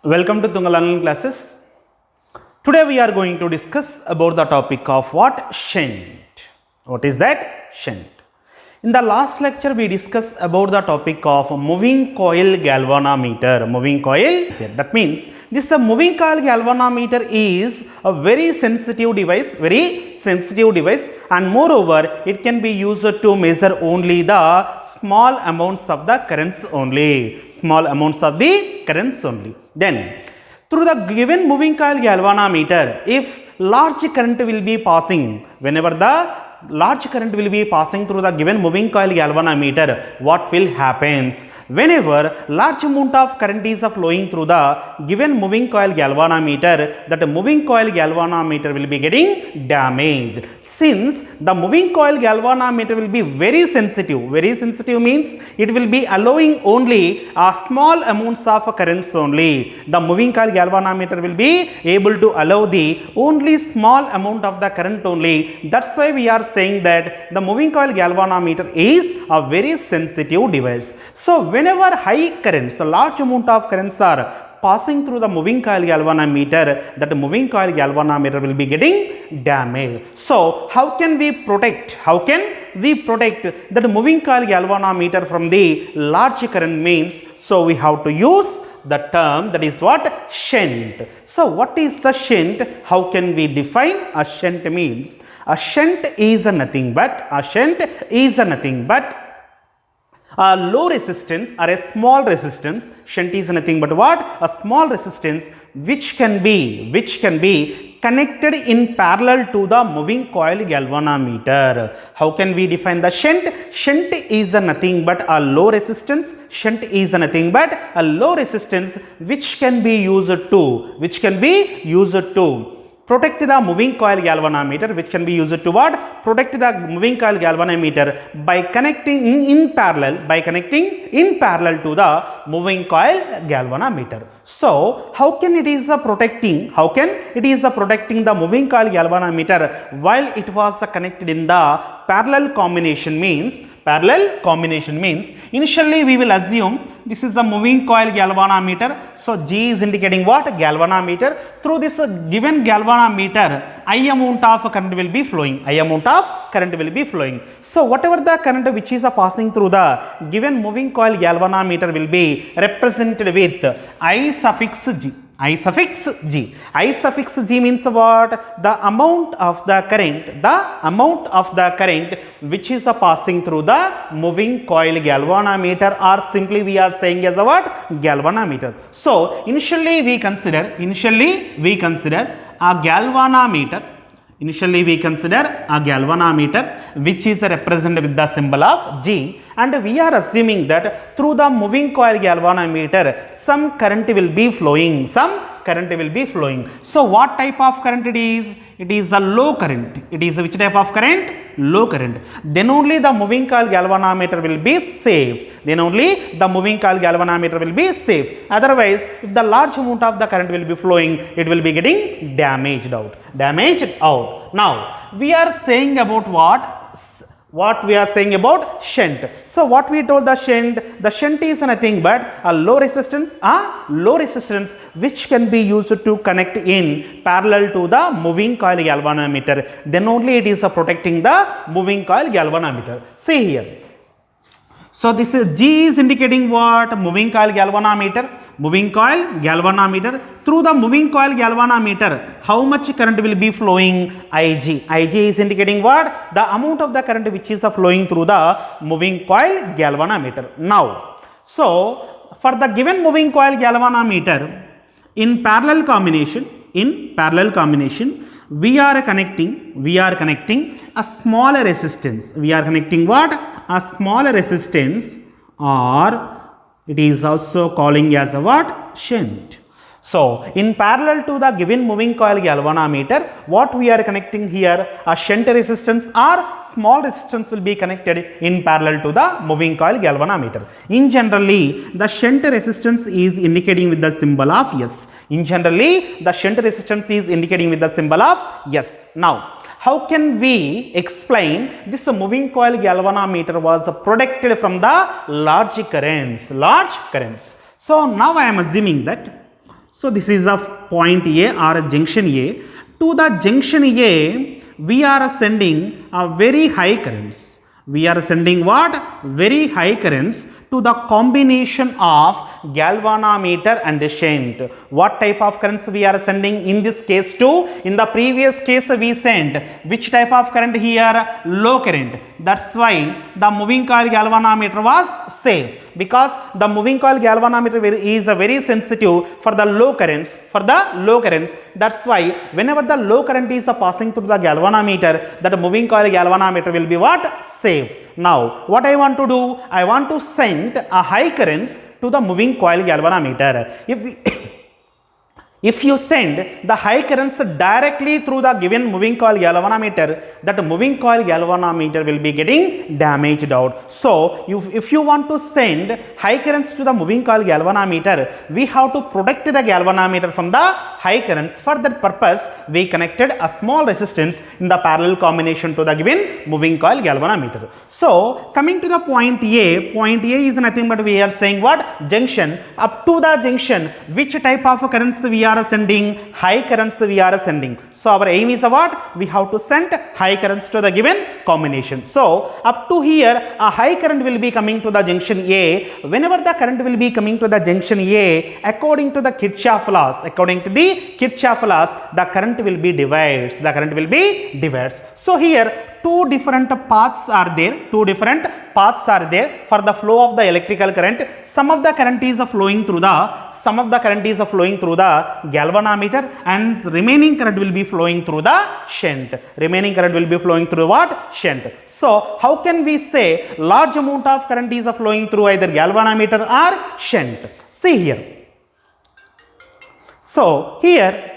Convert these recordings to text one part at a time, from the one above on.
Welcome to Tungal Online Classes. Today we are going to discuss about the topic of what? Shunt. What is that? Shunt. In the last lecture we discussed about the topic of moving coil galvanometer. Moving coil, that means this moving coil galvanometer is a very sensitive device, and moreover it can be used to measure only the small amounts of the currents only. Then through the given moving coil galvanometer, if large current will be passing, whenever the large current will be passing through the given moving coil galvanometer, what will happen? Whenever large amount of current is flowing through the given moving coil galvanometer, that moving coil galvanometer will be getting damaged. Since the moving coil galvanometer will be very sensitive means it will be allowing only a small amounts of currents only. The moving coil galvanometer will be able to allow the only small amount of the current only. That's why we are saying that the moving coil galvanometer is a very sensitive device. So whenever high currents, a large amount of currents are passing through the moving coil galvanometer, that moving coil galvanometer will be getting damaged. So how can we protect that moving coil galvanometer from the large current means? So we have to use the term that is what? Shunt. So what is the shunt? How can we define a shunt? Means a shunt is nothing but a low resistance or a small resistance. Shunt is nothing but what? A small resistance which can be connected in parallel to the moving coil galvanometer. How can we define the shunt? Shunt is nothing but a low resistance. Which can be used to protect the moving coil galvanometer, which can be used to what? Protect the moving coil galvanometer by connecting in parallel to the moving coil galvanometer. So how can it is protecting the moving coil galvanometer while it was connected in the parallel combination? Means initially we will assume this is the moving coil galvanometer. So G is indicating what? Galvanometer. Through this given galvanometer, I amount of current will be flowing. So whatever the current which is passing through the given moving coil galvanometer will be represented with I suffix G. I suffix G means what? The amount of the current which is passing through the moving coil galvanometer, or simply we are saying as a what? Galvanometer. So initially we consider a galvanometer which is represented with the symbol of G, and we are assuming that through the moving coil galvanometer some current will be flowing. So what type of current it is? It is the low current. It is which type of current? Low current. Then only the moving coil galvanometer will be safe. Otherwise, if the large amount of the current will be flowing, it will be getting damaged out. Now we are saying about what we are saying about shunt. So what we told the shunt is nothing but a low resistance which can be used to connect in parallel to the moving coil galvanometer. Then only it is protecting the moving coil galvanometer. See here. So this is G is indicating what? Moving coil galvanometer. Through the moving coil galvanometer, how much current will be flowing? IG is indicating what? The amount of the current which is flowing through the moving coil galvanometer. Now, so for the given moving coil galvanometer, in parallel combination, we are connecting a smaller resistance. We are connecting what? A smaller resistance, or it is also calling as a what? Shunt. So in parallel to the given moving coil galvanometer, what we are connecting here? A shunt resistance or small resistance will be connected in parallel to the moving coil galvanometer. In generally, the shunt resistance is indicating with the symbol of yes. Now, how can we explain this moving coil galvanometer was protected from the large currents? So now I am assuming that So this is the point A or junction A. To the junction A, we are sending a very high currents. We are sending what? Very high currents to the combination of galvanometer and shunt. What type of currents we are sending in this case too? In the previous case we sent which type of current here? Low current. That's why the moving coil galvanometer was safe, because the moving coil galvanometer is very sensitive for the low currents. That's why whenever the low current is passing through the galvanometer, that moving coil galvanometer will be what? Safe. Now what I want to do? I want to send a high currents to the moving coil galvanometer. If you send the high currents directly through the given moving coil galvanometer, that moving coil galvanometer will be getting damaged out. So if you want to send high currents to the moving coil galvanometer, we have to protect the galvanometer from the high currents. For that purpose, we connected a small resistance in the parallel combination to the given moving coil galvanometer. So coming to the point A is nothing but we are saying what? Junction. Up to the junction, which type of currents we are sending? High currents we are sending. So our aim is what? We have to send high currents to the given combination. So up to here, a high current will be coming to the junction A. Whenever the current will be coming to the junction A, according to the Kirchhoff laws, the current will be divides. So here two different paths are there for the flow of the electrical current. Some of the current is flowing through the galvanometer, and remaining current will be flowing through the shunt. So how can we say large amount of current is flowing through either galvanometer or shunt? See here. So here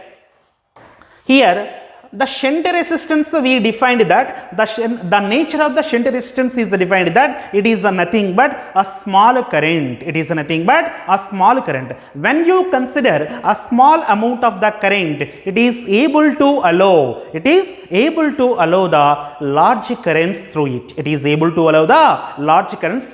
the shunt resistance, we defined that the nature of the shunt resistance is defined that it is nothing but a small current. When you consider a small amount of the current, it is able to allow the large currents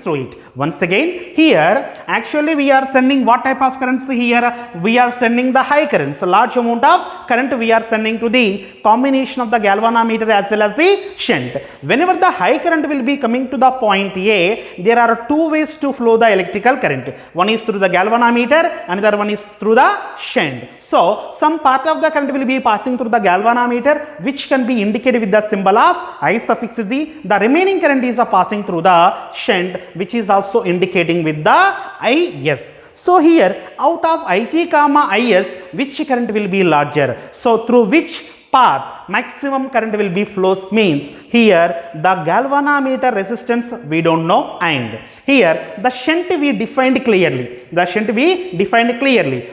through it. Once again, here actually we are sending what type of currents here? We are sending the high currents. Large amount of current we are sending to the combination of the galvanometer as well as the shunt. Whenever the high current will be coming to the point A, there are two ways to flow the electrical current. One is through the galvanometer, another one is through the shunt. So some part of the current will be passing through the galvanometer, which can be indicated with the symbol of I suffix Z. The remaining current is passing through the shunt, which is also indicating with the IS. So here out of Ig comma IS, which current will be larger? So through which path maximum current will be flows means here the galvanometer resistance we don't know, and here the shunt we defined clearly.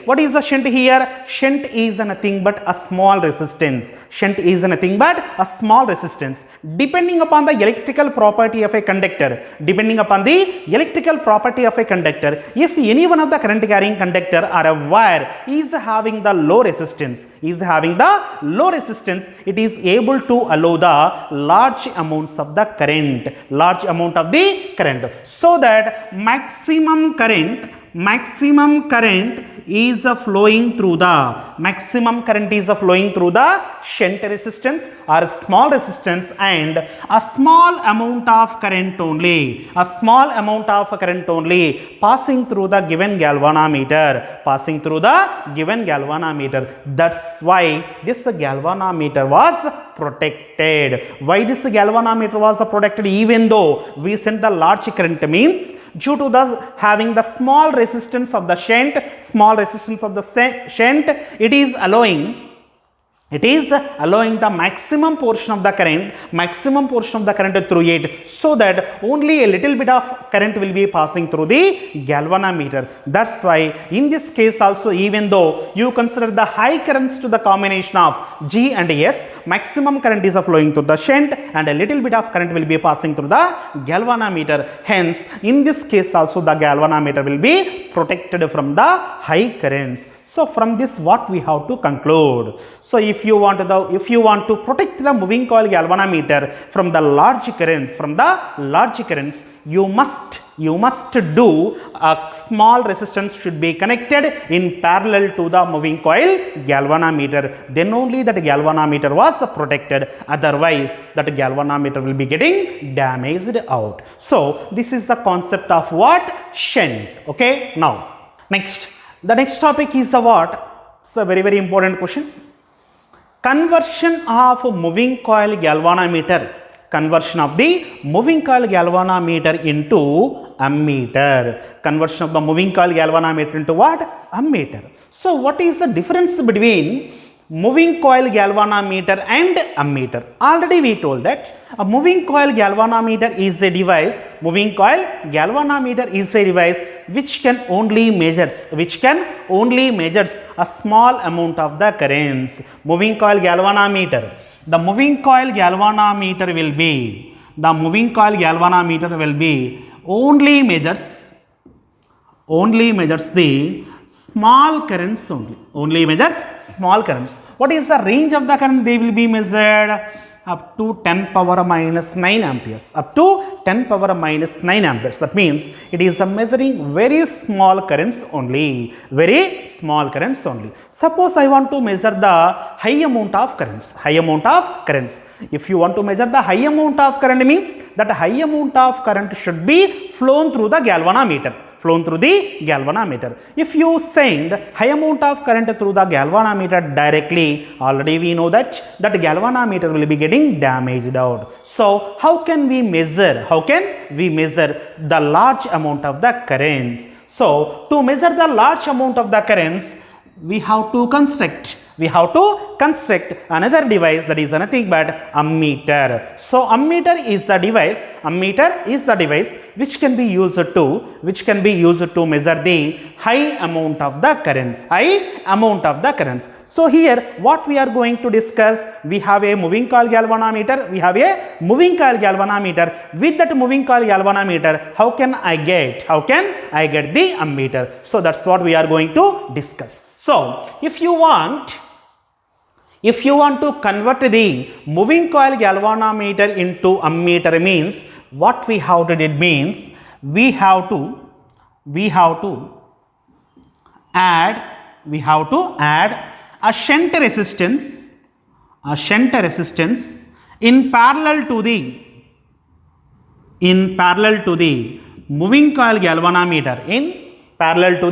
What is the shunt here? Shunt is nothing but a small resistance. Depending upon the electrical property of a conductor, if any one of the current carrying conductor or a wire is having the low resistance, it is able to allow the large amounts of the current, so that maximum current is flowing through the shunt resistance or small resistance, and a small amount of current only passing through the given galvanometer. That's why this galvanometer was protected. Why this galvanometer was protected even though we sent the large current? Means due to the having the small resistance of the shunt, it is allowing the maximum portion of the current through it, so that only a little bit of current will be passing through the galvanometer. That's why in this case also, even though you consider the high currents to the combination of G and S, maximum current is flowing through the shunt and a little bit of current will be passing through the galvanometer. Hence in this case also the galvanometer will be protected from the high currents. So from this what we have to conclude? So if if you want to protect the moving coil galvanometer from the large currents, you must do a small resistance should be connected in parallel to the moving coil galvanometer. Then only that galvanometer was protected. Otherwise, that galvanometer will be getting damaged out. So this is the concept of what? Shunt. Okay. Now, the next topic is what? It's a very, very important question. Conversion of moving coil galvanometer. Conversion of the moving coil galvanometer into ammeter. Conversion of the moving coil galvanometer into what? Ammeter. So what is the difference between moving coil galvanometer and ammeter? Already we told that a moving coil galvanometer is a device, which can only measures a small amount of the currents. Moving coil galvanometer. The moving coil galvanometer will be only measures the small currents only measures small currents. What is the range of the current they will be measured? Up to 10 power minus 9 amperes. Up to 10 power minus 9 amperes. That means it is measuring very small currents only. Suppose I want to measure the high amount of currents. If you want to measure the high amount of current, means that high amount of current should be flown through the galvanometer. If you send high amount of current through the galvanometer directly, already we know that galvanometer will be getting damaged out. So how can we measure the large amount of the currents? So to measure the large amount of the currents, we have to construct another device, that is nothing but ammeter. So ammeter is the device which can be used to measure the high amount of the currents. So here what we are going to discuss, we have a moving coil galvanometer. With that moving coil galvanometer, how can I get the ammeter? So that's what we are going to discuss. So if you want to convert the moving coil galvanometer into ammeter, means what we have to do, means we have to add a shunt resistance in parallel to the moving coil galvanometer. Then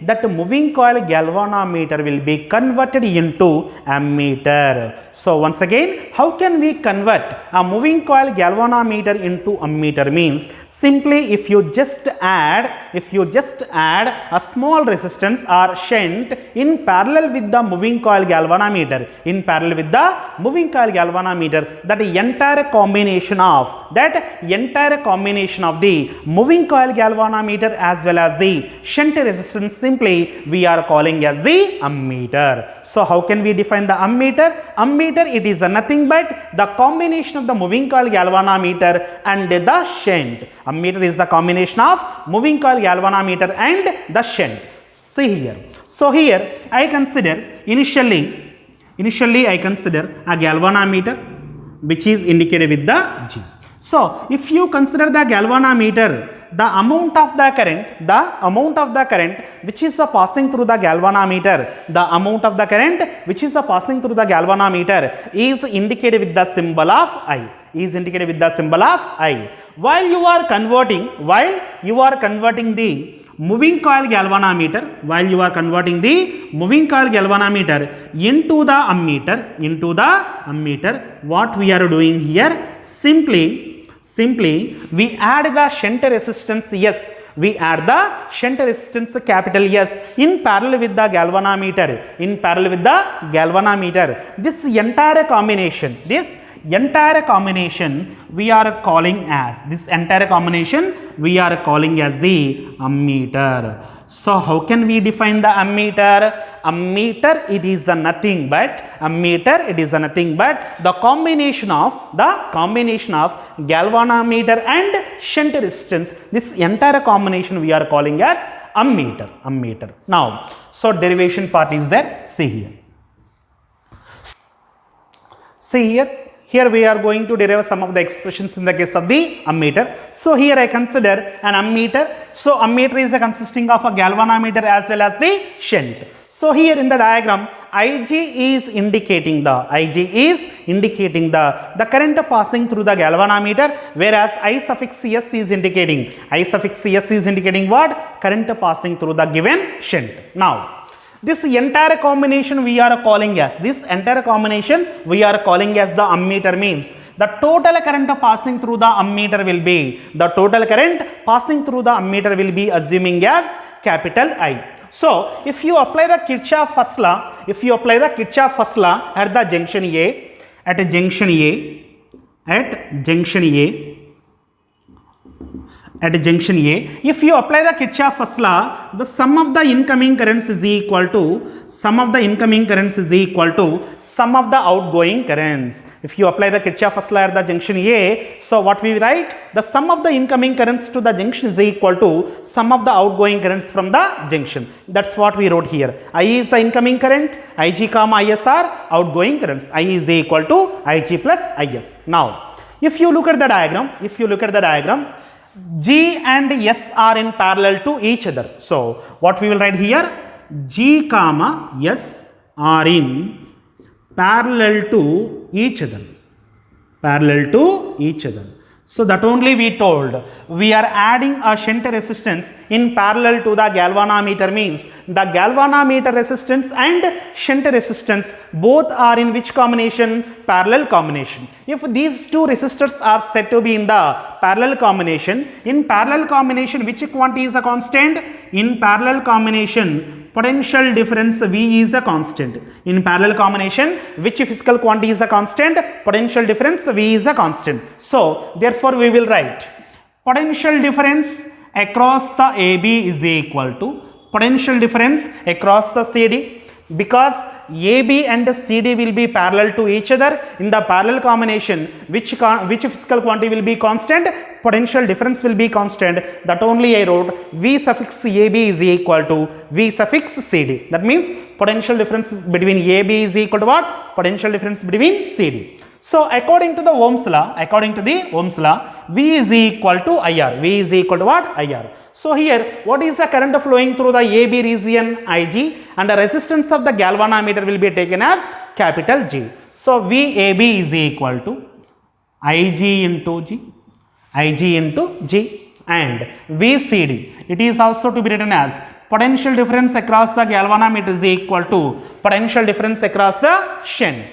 that moving coil galvanometer will be converted into ammeter. So once again, how can we convert a moving coil galvanometer into ammeter? Means simply if you just add a small resistance or shunt in parallel with the moving coil galvanometer, that entire combination of the moving coil galvanometer as well as the shunt resistance, simply we are calling as the ammeter. So how can we define the ammeter? Ammeter, it is nothing but the combination of the moving coil galvanometer and the shunt. Ammeter is the combination of moving coil galvanometer and the shunt. See here. So here I consider initially I consider a galvanometer which is indicated with the G. So if you consider the galvanometer, the amount of the current which is passing through the galvanometer, is indicated with the symbol of I. While you are converting the moving coil galvanometer, into the ammeter, what we are doing here, simply we add the shunt resistance S. We add the shunt resistance capital S in parallel with the galvanometer. This entire combination we are calling as the ammeter. So how can we define the ammeter? Ammeter, it is nothing but the combination of galvanometer and shunt resistance. This entire combination combination we are calling as ammeter. Ammeter. Now, so derivation part is there. See here. See here. Here we are going to derive some of the expressions in the case of the ammeter. So here I consider an ammeter. So ammeter is consisting of a galvanometer as well as the shunt. So here in the diagram, Ig is indicating the current passing through the galvanometer, whereas I suffix S is indicating what? Current passing through the given shunt. Now, this entire combination we are calling as the ammeter, means the total current passing through the ammeter will be assuming as capital I. So if you apply the Kirchhoff first law, at the junction A, at junction A, if you apply the Kirchhoff first law, the sum of the incoming currents is equal to sum of the outgoing currents. If you apply the Kirchhoff first law at the junction A, so what we write? The sum of the incoming currents to the junction is equal to sum of the outgoing currents from the junction. That's what we wrote here. I is the incoming current, Ig comma Is are outgoing currents. I is equal to Ig plus Is. Now, if you look at the diagram, G and S are in parallel to each other. So what we will write here? G comma S are in parallel to each other. So that only we told. We are adding a shunt resistance in parallel to the galvanometer, means the galvanometer resistance and shunt resistance both are in which combination? Parallel combination. If these two resistors are said to be in the parallel combination, which quantity is a constant? In parallel combination, potential difference V is a constant. In parallel combination, which physical quantity is a constant? Potential difference V is a constant. So therefore we will write potential difference across the AB is equal to potential difference across the CD. Because AB and CD will be parallel to each other, in the parallel combination, which physical quantity will be constant? Potential difference will be constant. That only I wrote V suffix AB is equal to V suffix CD. That means potential difference between AB is equal to what? Potential difference between CD. So according to the Ohm's law, V is equal to IR. V is equal to what? IR. So here, what is the current flowing through the AB region? Ig, and the resistance of the galvanometer will be taken as capital G. So VAB is equal to Ig into G, and VCD, it is also to be written as potential difference across the galvanometer is equal to potential difference across the shunt.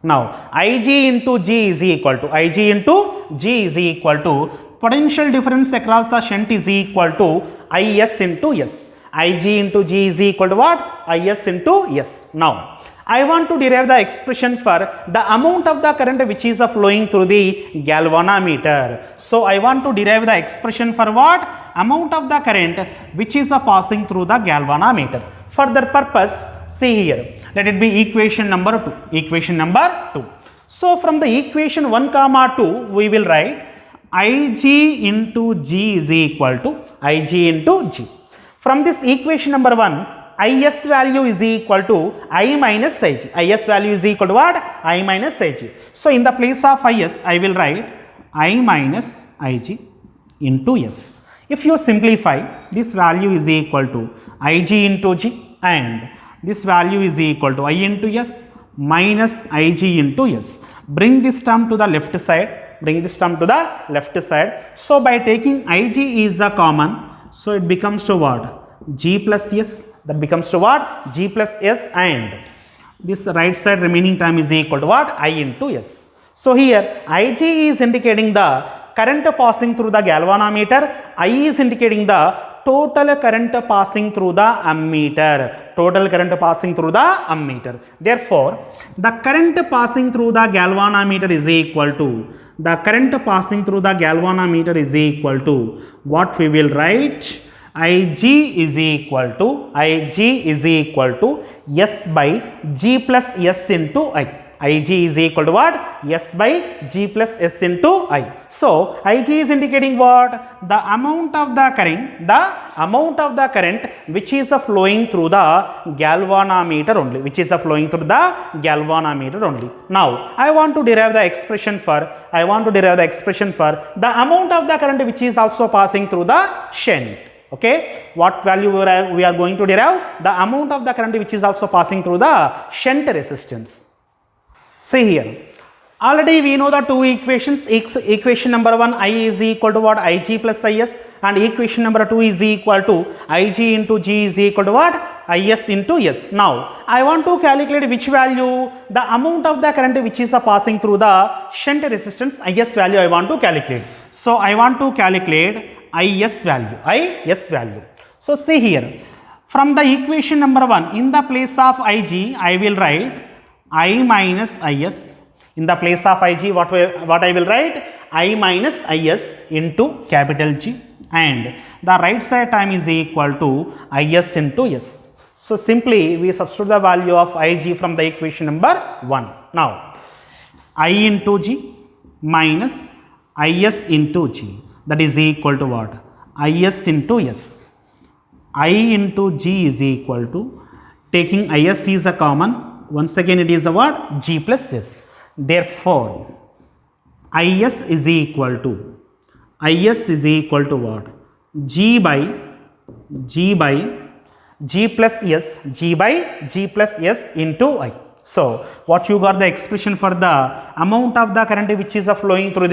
Now Ig into G is equal to potential difference across the shunt is equal to Is into S. Ig into G is equal to what? Is into S. Now I want to derive the expression for the amount of the current which is flowing through the galvanometer. So I want to derive the expression for what? Amount of the current which is passing through the galvanometer. For that purpose, see here, let it be equation number 2. So from the equation 1 comma 2, we will write Ig into G is equal to Ig into G. From this equation number 1, Is value is equal to I minus Ig. Is value is equal to what? I minus Ig. So in the place of Is, I will write I minus Ig into S. If you simplify, this value is equal to Ig into G, and this value is equal to I into S minus Ig into S. Bring this term to the left side. So by taking Ig is a common, so it becomes to what? G plus S. That becomes to what? G plus S, and this right side remaining term is equal to what? I into S. So here Ig is indicating the current passing through the galvanometer. I is indicating the total current passing through the ammeter. Therefore, the current passing through the galvanometer is equal to what we will write? Ig is equal to S by G plus S into I. Ig is equal to what? S by G plus S into I. So Ig is indicating what? The amount of the current which is flowing through the galvanometer only, Now I want to derive the expression for the amount of the current which is also passing through the shunt. Okay, what value we are going to derive? The amount of the current which is also passing through the shunt resistance. See here, already we know the two equations. Equation number 1, I is equal to what? Ig plus Is, and equation number 2 is equal to Ig into G is equal to what? Is into S. Now I want to calculate which value? The amount of the current which is passing through the shunt resistance, Is value I want to calculate. So I want to calculate Is value. So see here, from the equation number 1, in the place of Ig, I will write I minus Is. In the place of Ig, what I will write? I minus Is into capital G, and the right side term is equal to Is into S. So simply we substitute the value of Ig from the equation number 1. Now I into G minus Is into G, that is equal to what? Is into S. I into G is equal to, taking Is is a common, once again it is a what? G plus S. Therefore Is is equal to what? G plus S into I. So what you got the expression for the amount of the current which is flowing through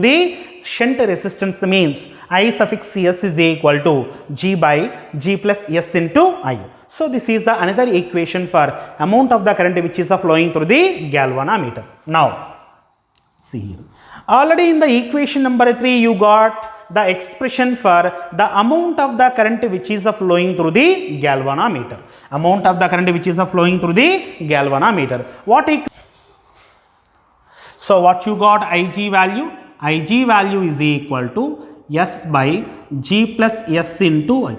the shunt resistance means I suffix S is equal to G by G plus S into I. So this is the another equation for amount of the current which is flowing through the galvanometer. Now see here, already in the equation number 3 you got the expression for the amount of the current which is flowing through the galvanometer. So what you got? Ig value is equal to S by G plus S into I.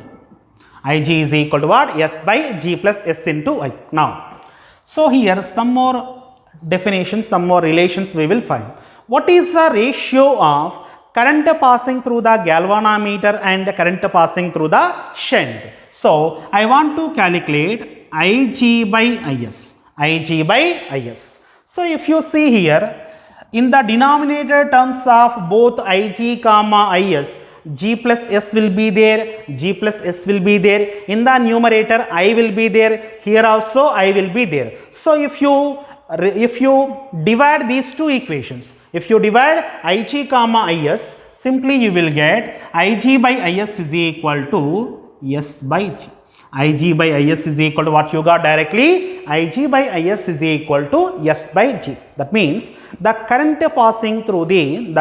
Ig is equal to what? S by G plus S into I. Now, so here some more definitions, some more relations we will find. What is the ratio of current passing through the galvanometer and current passing through the shunt? So I want to calculate Ig by Is. So if you see here, in the denominator terms of both Ig comma Is, G plus S will be there, In the numerator, I will be there. Here also I will be there. So if you divide these two equations, if you divide Ig comma Is, simply you will get Ig by Is is equal to S by G. Ig by Is is equal to what you got directly? Ig by Is is equal to S by G. That means the current passing through the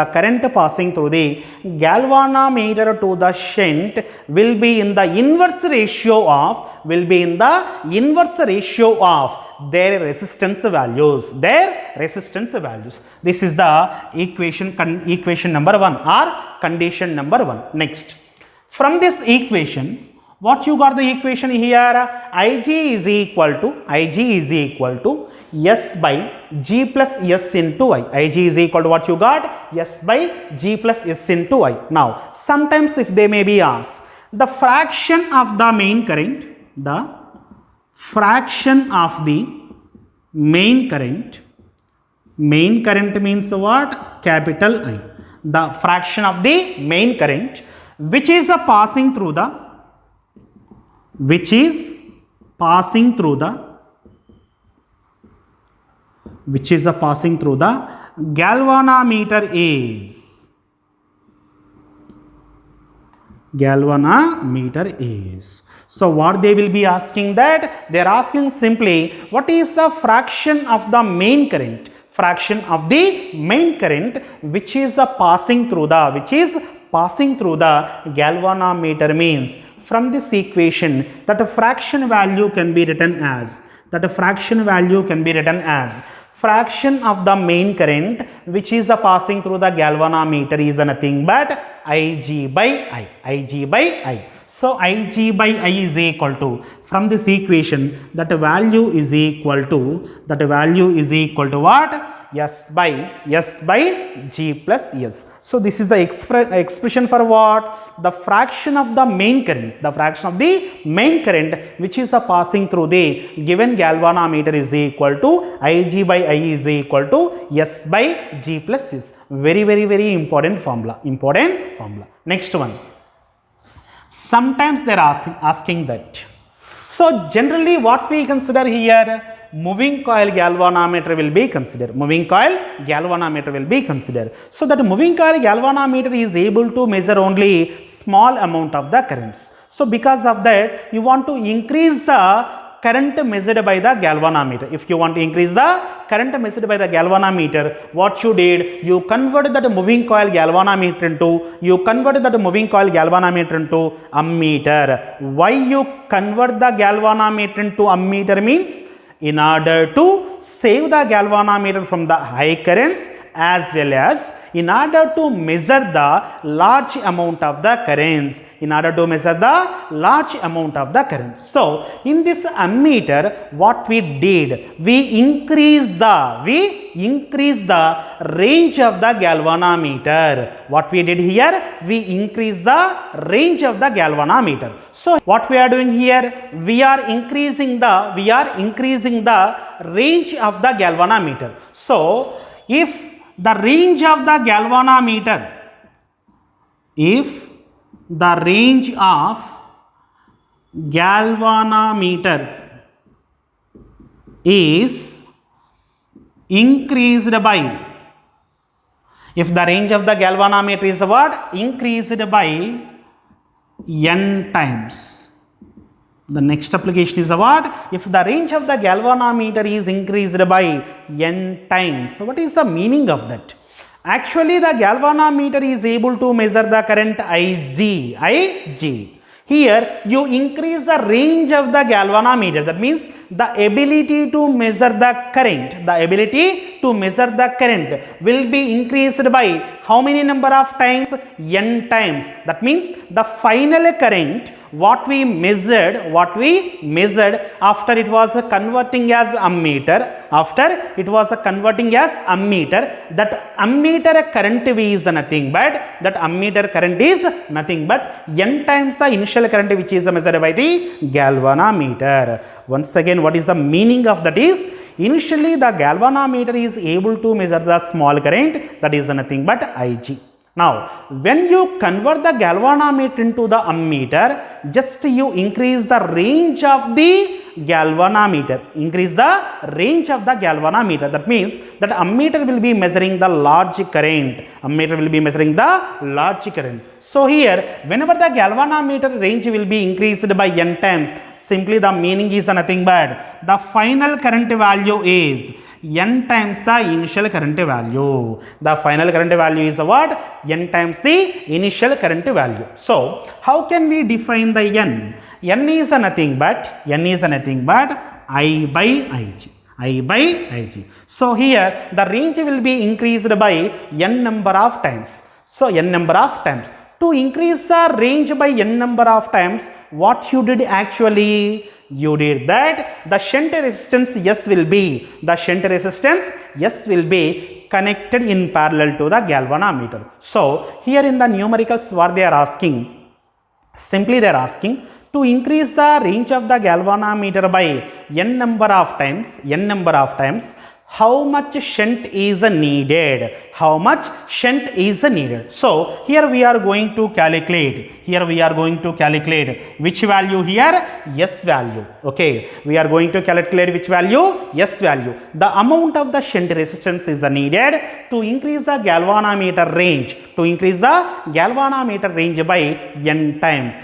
galvanometer to the shunt will be in the inverse ratio of their resistance values. This is the equation number 1 or condition number 1. Next, from this equation, what you got the equation here? Ig is equal to S by G plus S into I. Ig is equal to what you got? S by G plus S into I. Now, sometimes if they may be asked, the fraction of the main current, main current means what? Capital I. The fraction of the main current which is passing through the galvanometer is. So what they will be asking, that they are asking simply what is the fraction of the main current, which is passing through the galvanometer means. From this equation, that fraction value can be written as fraction of the main current which is passing through the galvanometer is nothing but Ig by I. So Ig by I is equal to, from this equation, that value is equal to what? S by G plus S. So this is the expression for what? The fraction of the main current, which is passing through the given galvanometer is equal to Ig by I is equal to S by G plus S. Very important formula. Next one. Sometimes they are asking that. So generally what we consider here, moving coil galvanometer will be considered. So that moving coil galvanometer is able to measure only small amount of the currents. So because of that, you want to increase the current measured by the galvanometer. If you want to increase the current measured by the galvanometer, what you did, you converted that moving coil galvanometer into ammeter. Why you convert the galvanometer into ammeter means, in order to save the galvanometer from the high currents, as well as in order to measure the large amount of the currents. So in this ammeter, what we did, we increased the range of the galvanometer. What we did here, we increased the range of the galvanometer. So what we are doing here, we are increasing the range of the galvanometer. So if the range of the galvanometer is increased by, increased by n times. The next application is what? If the range of the galvanometer is increased by n times. So what is the meaning of that? Actually, the galvanometer is able to measure the current Ig. Here, you increase the range of the galvanometer. That means the ability to measure the current will be increased by how many number of times? N times. That means the final current what we measured after it was converting as ammeter, that ammeter current is nothing but n times the initial current which is measured by the galvanometer. Once again, what is the meaning of that is, initially the galvanometer is able to measure the small current, that is nothing but Ig. Now, when you convert the galvanometer into the ammeter, just you increase the range of the galvanometer. That means that ammeter will be measuring the large current. So here, whenever the galvanometer range will be increased by n times, simply the meaning is nothing but the final current value is n times the initial current value. The final current value is what? N times the initial current value. So how can we define the n? N is nothing but I by Ig. So here the range will be increased by n number of times. To increase the range by n number of times, what you did actually? You did that the shunt resistance S will be connected in parallel to the galvanometer. So here in the numericals, what they are asking, simply they are asking to increase the range of the galvanometer by n number of times, how much shunt is needed? So here we are going to calculate. Which value here? S value. Okay, we are going to calculate which value? S value. The amount of the shunt resistance is needed to increase the galvanometer range by n times.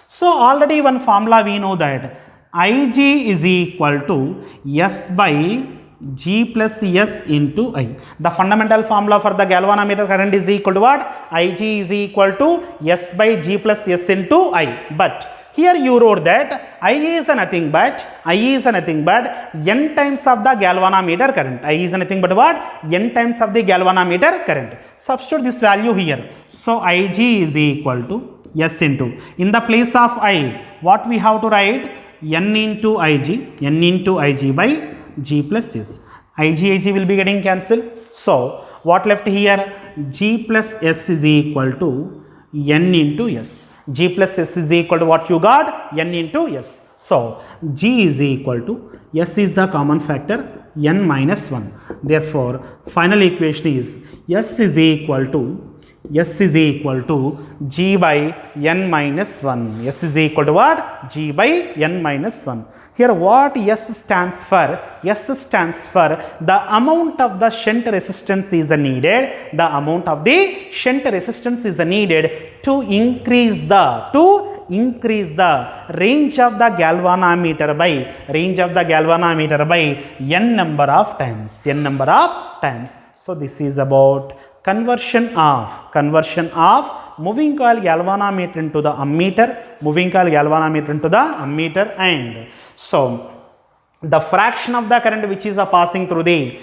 So already one formula we know that Ig is equal to S by G plus S into I. The fundamental formula for the galvanometer current is equal to what? Ig is equal to S by G plus S into I. But here you wrote that I is nothing but n times of the galvanometer current. I is nothing but what? N times of the galvanometer current. Substitute this value here. So Ig is equal to S into. In the place of I, what we have to write? N into Ig, N into Ig by G plus S. Ig will be getting cancelled. So, what left here? G plus S is equal to N into S. G plus S is equal to what you got? N into S. So, G is equal to, S is the common factor, N minus 1. Therefore, final equation is S is equal to G by N minus 1. S is equal to what? G by N minus 1. Here what S stands for? S stands for the amount of the shunt resistance is needed. The amount of the shunt resistance is needed to increase the range of the galvanometer by n number of times. So this is about conversion of moving coil galvanometer into the ammeter, and so the fraction of the current which is passing through the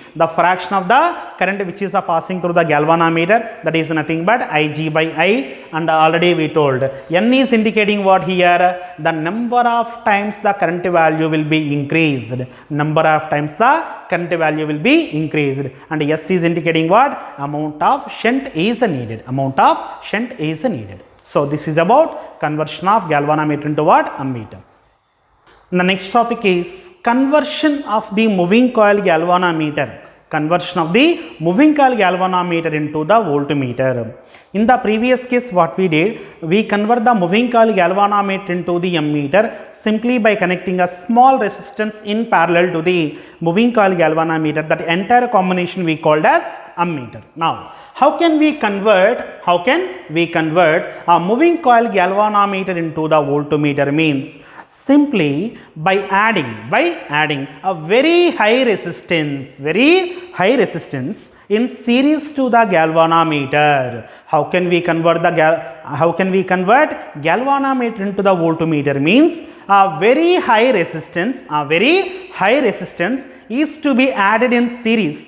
galvanometer, that is nothing but Ig by I, and already we told N is indicating what here? The number of times the current value will be increased, and S is indicating what? Amount of shunt is needed. So this is about conversion of galvanometer into what? Ammeter. The next topic is conversion of the moving coil galvanometer into the voltmeter. In the previous case, what we did, we convert the moving coil galvanometer into the ammeter simply by connecting a small resistance in parallel to the moving coil galvanometer. That entire combination we called as ammeter. Now, how can we convert a moving coil galvanometer into the voltmeter? Means simply by adding a very high resistance in series to the galvanometer. How can we convert galvanometer into the voltmeter? Means a very high resistance is to be added in series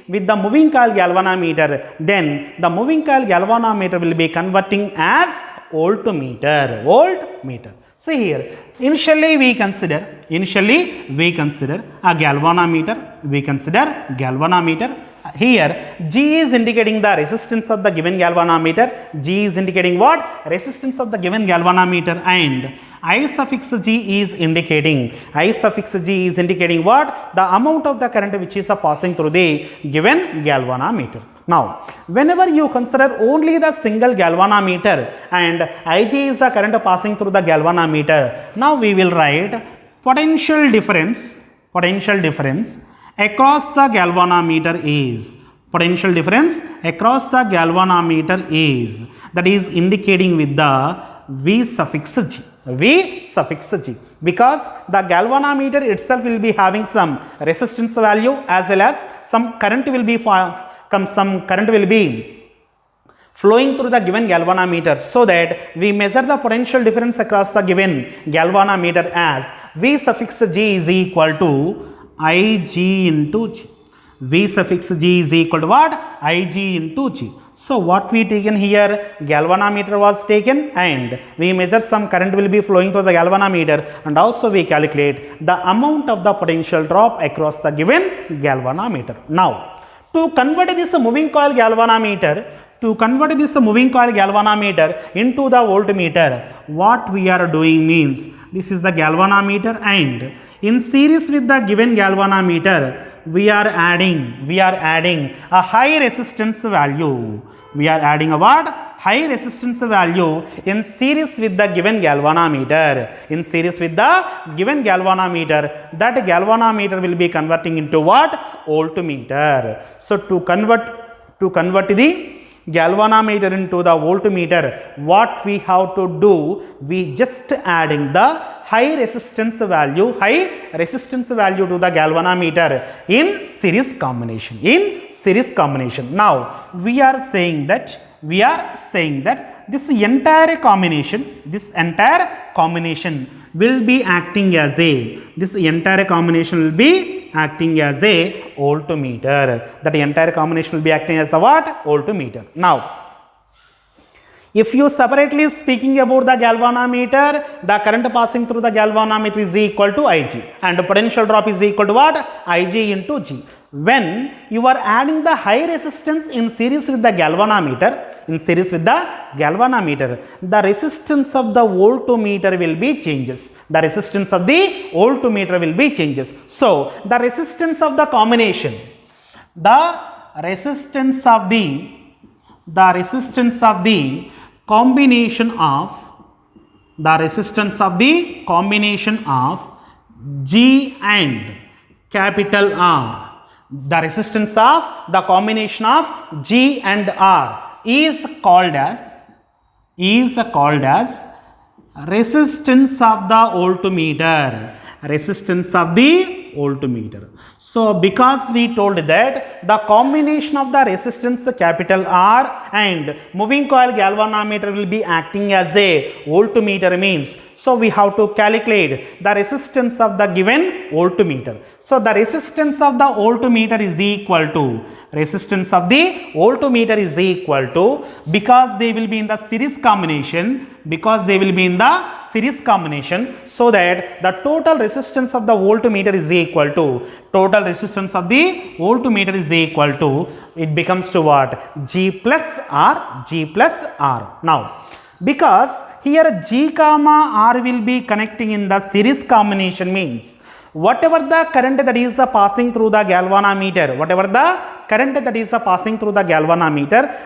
with the moving coil galvanometer. Then the moving coil galvanometer will be converting as voltmeter. See here, initially we consider a galvanometer. Here G is indicating the resistance of the given galvanometer. G is indicating what? Resistance of the given galvanometer, and I suffix G is indicating what? The amount of the current which is passing through the given galvanometer. Now, whenever you consider only the single galvanometer and Ig is the current passing through the galvanometer, now we will write potential difference across the galvanometer is, that is indicating with the V suffix G, because the galvanometer itself will be having some resistance value as well as some current will be flowing through the given galvanometer, so that we measure the potential difference across the given galvanometer as V suffix G is equal to Ig into G. V suffix G is equal to what? Ig into G. So what we taken here, galvanometer was taken, and we measure some current will be flowing through the galvanometer, and also we calculate the amount of the potential drop across the given galvanometer. Now, to convert this moving coil galvanometer into the voltmeter, what we are doing means, this is the galvanometer, and in series with the given galvanometer, we are adding a high resistance value. High resistance value in series with the given galvanometer. That galvanometer will be converting into what? Voltmeter. So to convert the galvanometer into the voltmeter, what we have to do, we just adding the high resistance value to the galvanometer in series combination. Now we are saying that this entire combination will be acting as a voltmeter. That entire combination will be acting as a what? Voltmeter. Now, If you separately speaking about the galvanometer, the current passing through the galvanometer is equal to Ig and the potential drop is equal to what? Ig into G. When you are adding the high resistance in series with the galvanometer, the resistance of the voltmeter will be changes. The resistance of the voltmeter will be changes. So, the resistance of the combination, the resistance of the combination of G and capital R, the resistance of the combination of G and R is called as resistance of the voltmeter. So, because we told that the combination of the resistance capital R and moving coil galvanometer will be acting as a voltmeter means, so we have to calculate the resistance of the given voltmeter. So, the resistance of the voltmeter is equal to, because they will be in the series combination, so that the total resistance of the voltmeter is equal to, it becomes to what? G plus R. Now, because here G comma R will be connecting in the series combination means, whatever the current that is passing through the galvanometer,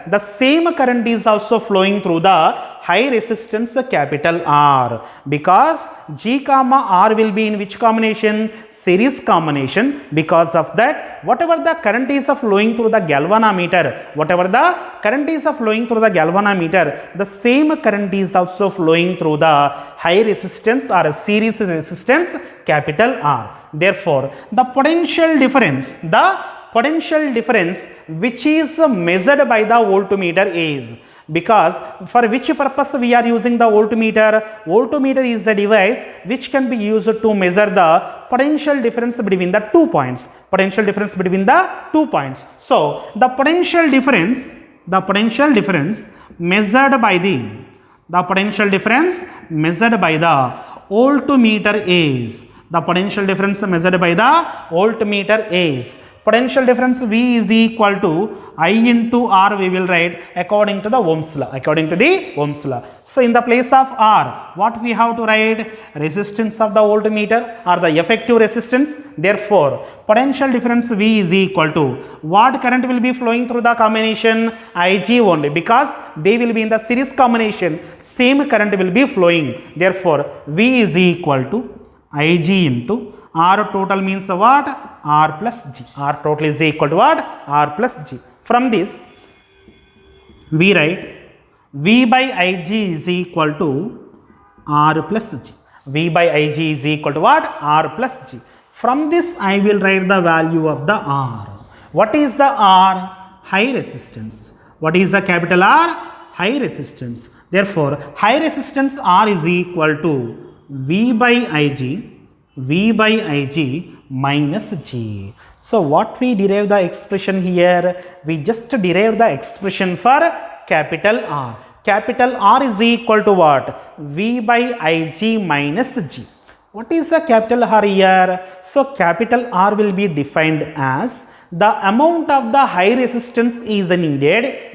the same current is also flowing through the high resistance capital R, because G comma R will be in which combination? Series combination. Because of that, whatever the current is flowing through the galvanometer, the same current is also flowing through the high resistance or series resistance capital R. Therefore, the potential difference which is measured by the voltmeter is, because for which purpose we are using the voltmeter? Voltmeter is a device which can be used to measure the potential difference between the 2 points. So, the potential difference measured by the voltmeter is, potential difference V is equal to I into R we will write according to the Ohm's law. So, in the place of R, what we have to write? Resistance of the voltmeter or the effective resistance. Therefore, potential difference V is equal to what current will be flowing through the combination? Ig only, because they will be in the series combination, same current will be flowing. Therefore, V is equal to Ig into R total means what? R plus G. R total is equal to what? R plus G. From this, we write V by Ig is equal to R plus G. V by Ig is equal to what? R plus G. From this, I will write the value of the R. What is the R? High resistance. What is the capital R? High resistance. Therefore, high resistance R is equal to V by Ig minus G. So, what we derive the expression here? We just derive the expression for capital R. Capital R is equal to what? V by Ig minus G. What is the capital R here? So, capital R will be defined as the amount of the high resistance is needed.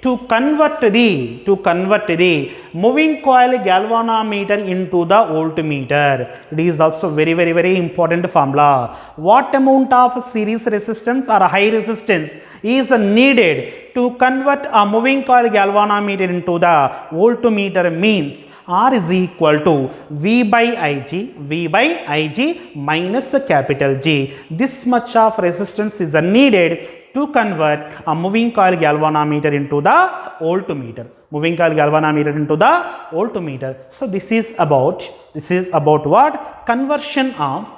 To convert the moving coil galvanometer into the voltmeter. It is also very important formula. What amount of series resistance or high resistance is needed to convert a moving coil galvanometer into the voltmeter means R is equal to V by Ig minus capital G. This much of resistance is needed to convert a moving coil galvanometer into the voltmeter. So, this is about what? Conversion of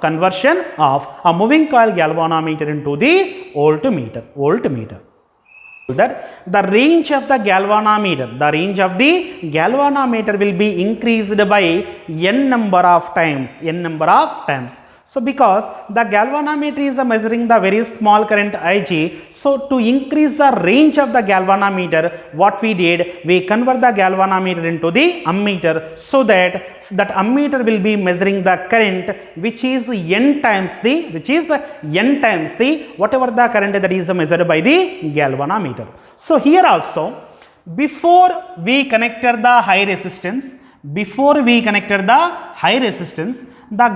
a moving coil galvanometer into the voltmeter. that the range of the galvanometer will be increased by n number of times. So because the galvanometer is measuring the very small current Ig, so to increase the range of the galvanometer, what we did, we convert the galvanometer into the ammeter, so that ammeter will be measuring the current which is n times the whatever the current that is measured by the galvanometer. So here also, before we connected the high resistance, the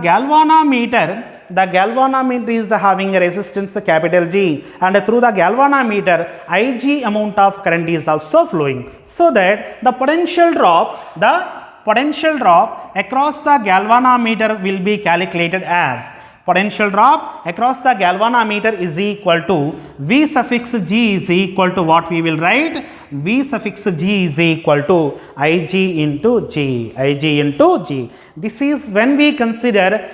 galvanometer is having a resistance capital G, and through the galvanometer Ig amount of current is also flowing, so that the potential drop across the galvanometer will be calculated as potential drop across the galvanometer is equal to V suffix G is equal to what we will write, V suffix G is equal to Ig into G. This is when we consider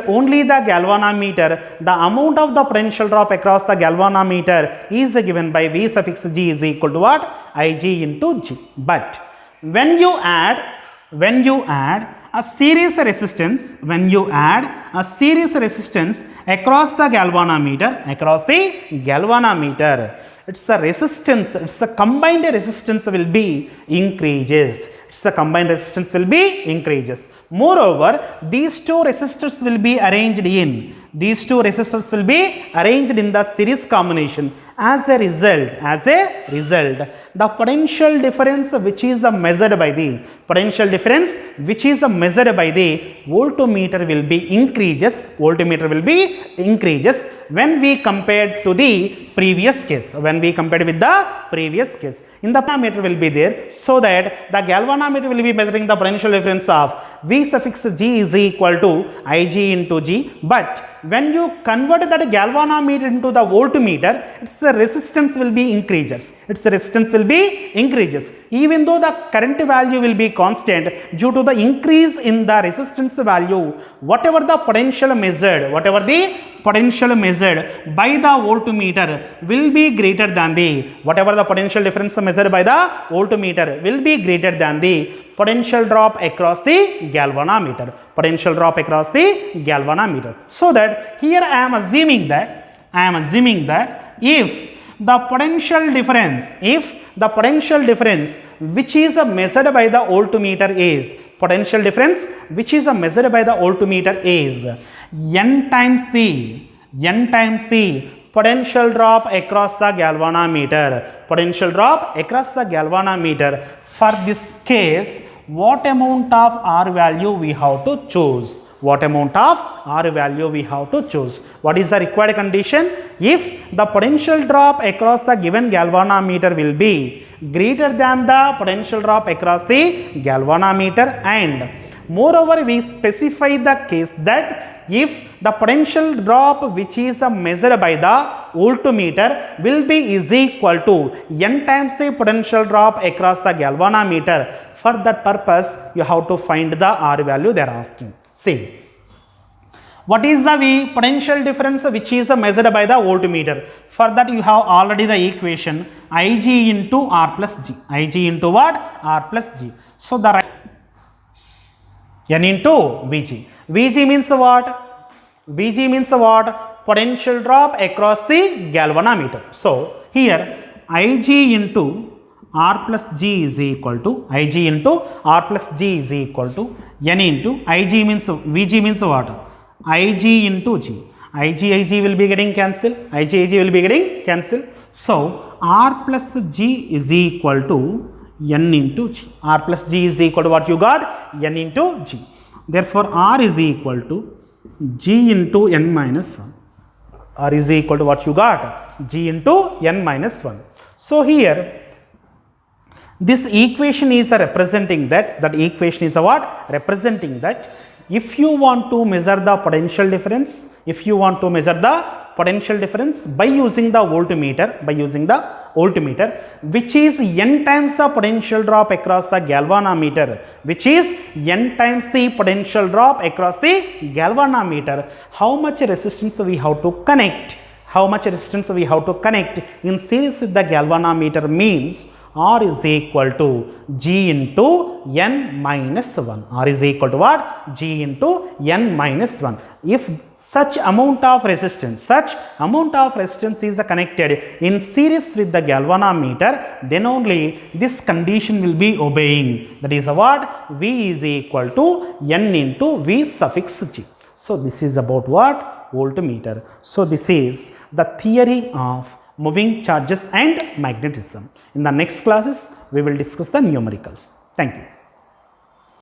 only the galvanometer, the amount of the potential drop across the galvanometer is given by V suffix G is equal to what? Ig into G. But when you add a series resistance, across the galvanometer, it's a combined resistance will be increases. Moreover, these two resistors will be arranged in the series combination. As a result, the potential difference which is measured by the voltmeter will be increases when we compared to the previous case. In the galvanometer will be there, so that the galvanometer will be measuring the potential difference of V suffix G is equal to Ig into G. But when you convert that galvanometer into the voltmeter, its resistance will be increases. Even though the current value will be constant, due to the increase in the resistance value, whatever the potential measured by the voltmeter will be greater than the whatever the potential difference measured by the voltmeter will be greater than the potential drop across the galvanometer. So that here I am assuming that if the potential difference which is measured by the voltmeter is n times the potential drop across the galvanometer. For this case, what amount of R value we have to choose? What is the required condition? If the potential drop across the given galvanometer will be greater than the potential drop across the galvanometer, and moreover we specify the case that if the potential drop which is measured by the voltmeter will be is equal to n times the potential drop across the galvanometer. For that purpose, you have to find the R value they are asking. See, what is the potential difference which is measured by the voltmeter? For that you have already the equation Ig into R plus G. Ig into what? R plus G. So the N into Vg. Vg means what? Potential drop across the galvanometer. So here Ig into R plus G is equal to N into Ig means Vg means what? Ig into G. Ig will be getting cancelled. So R plus G is equal to N into G. R plus G is equal to what you got? N into G. Therefore R is equal to G into N minus 1. R is equal to what you got? G into N minus 1. So here this equation is representing that if you want to measure the potential difference, by using the voltmeter, which is n times the potential drop across the galvanometer, how much resistance we have to connect how much resistance we have to connect in series with the galvanometer means R is equal to G into N minus 1. R is equal to what? G into N minus 1. If such amount of resistance is connected in series with the galvanometer, then only this condition will be obeying. That is what? V is equal to N into V suffix G. So this is about what? Voltmeter. So this is the theory of moving charges and magnetism. In the next classes, we will discuss the numericals. Thank you.